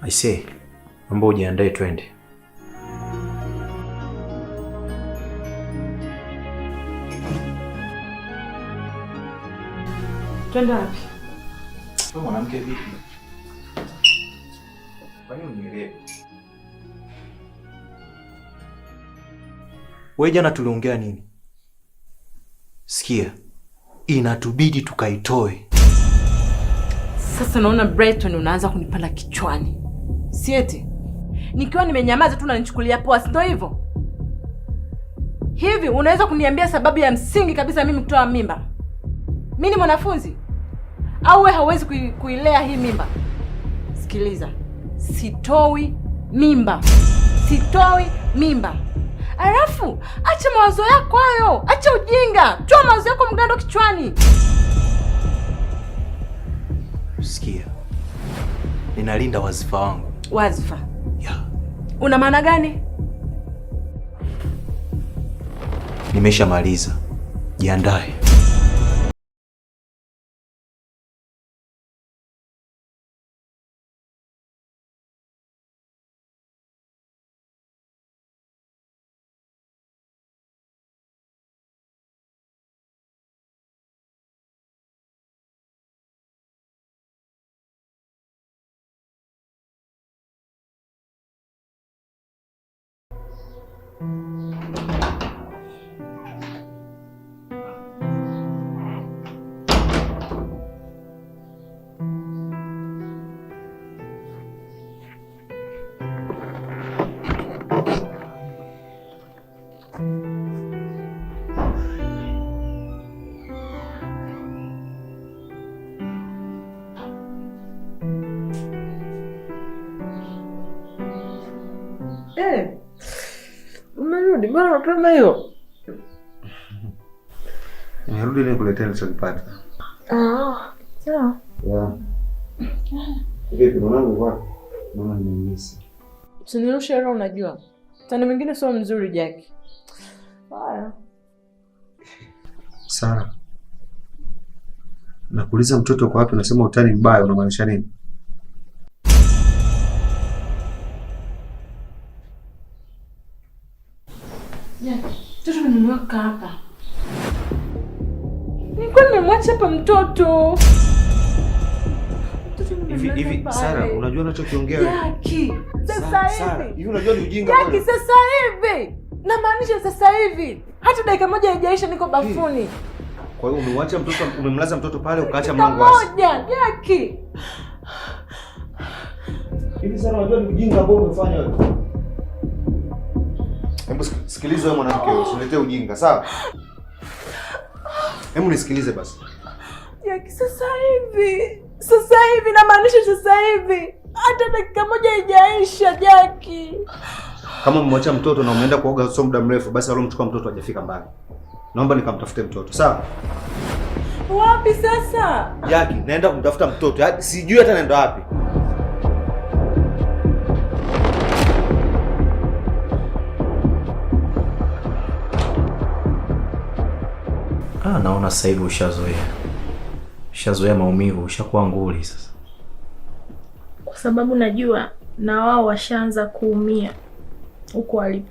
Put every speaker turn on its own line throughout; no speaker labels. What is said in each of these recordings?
Aisee, mambo ujiandae twende.
Twende wapi?
Wewe mwanamke vipi? Kwa nini unielewe? Wewe jana tuliongea nini? Sikia, inatubidi tukaitoe.
Sasa naona Brighton unaanza kunipanda kichwani. Sieti? Nikiwa nimenyamaza tu unanichukulia poa, ndio hivyo? Hivi unaweza kuniambia sababu ya msingi kabisa mimi kutoa mimba? Mimi ni mwanafunzi? Au wewe hauwezi kuilea hii mimba? Sikiliza. Sitoi mimba. Sitoi mimba. Alafu, acha mawazo yako hayo. Acha ujinga. Toa mawazo yako mgando kichwani.
Sikia. Ninalinda wazifa wangu.
Wazifa?
Yeah.
Una maana gani?
Nimeshamaliza. Jiandae.
Umerudi, mbona mapema hiyo?
Nimerudi ili kuletea nilichokipata.
Sawa.
Yeah. Vipi mwanangu kwa? Mama nimemisi.
Usinirushe roho unajua. Tani mwingine sio mzuri Jackie. Haya.
Sara. Nakuuliza mtoto kwa wapi unasema utani mbaya unamaanisha nini?
Mtoto nimemweka hapa. Nilikuwa nimemwacha hapa mtoto.
Hivi Sara, unajua unachokiongea?
Jackie, sasa hivi.
Hivi unajua ni ujinga bwana.
Jackie, sasa hivi. Namaanisha sasa hivi. Hata dakika moja haijaisha niko bafuni.
Kwa hiyo umemwacha mtoto, umemlaza mtoto pale ukaacha mlango wazi.
Moja, Jackie.
Hivi Sara, unajua ni ujinga ambao umefanya wewe. Hebu sikiliza wewe mwanamke, usiletee ujinga, sawa? Hebu nisikilize basi.
Jackie, sasa hivi. Sasa hivi namaanisha sasa hivi. Hata dakika moja haijaisha Jackie.
Kama umemwacha mtoto na umeenda kuoga sio muda mrefu, basi alomchukua mtoto hajafika mbali. Naomba nikamtafute mtoto, sawa?
Wapi sasa?
Jackie, naenda kumtafuta mtoto. Sijui hata naenda wapi.
Naona sasa hivi ushazoea. Ushazoea maumivu, ushakuwa nguli sasa.
Kwa sababu najua na wao washaanza kuumia huko walipo.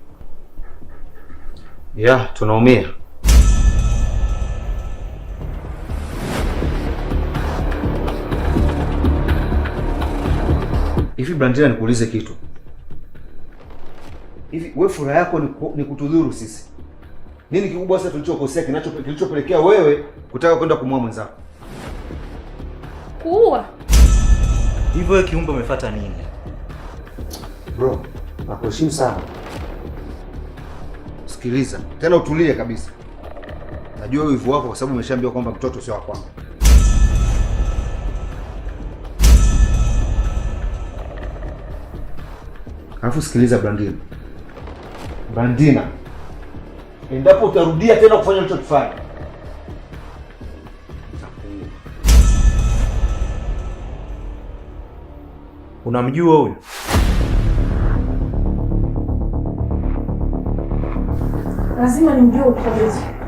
Yeah, tunaumia. Hivi Brandina, nikuulize kitu. Hivi wewe furaha yako ni kutudhuru sisi? Nini kikubwa sasa tulichokosea kilichopelekea wewe kutaka kwenda kumua mwenzako?
Kuua?
Hivyo wewe kiumbe umefuata nini?
Bro, nakuheshimu sana. Sikiliza, tena utulie kabisa. Najua wivu wako kwa sababu umeshaambiwa kwamba mtoto sio wako. Alafu sikiliza Brandina. Brandina, endapo utarudia tena kufanya ulichokifanya,
unamjua huyu?
Lazima nimjue kabisa.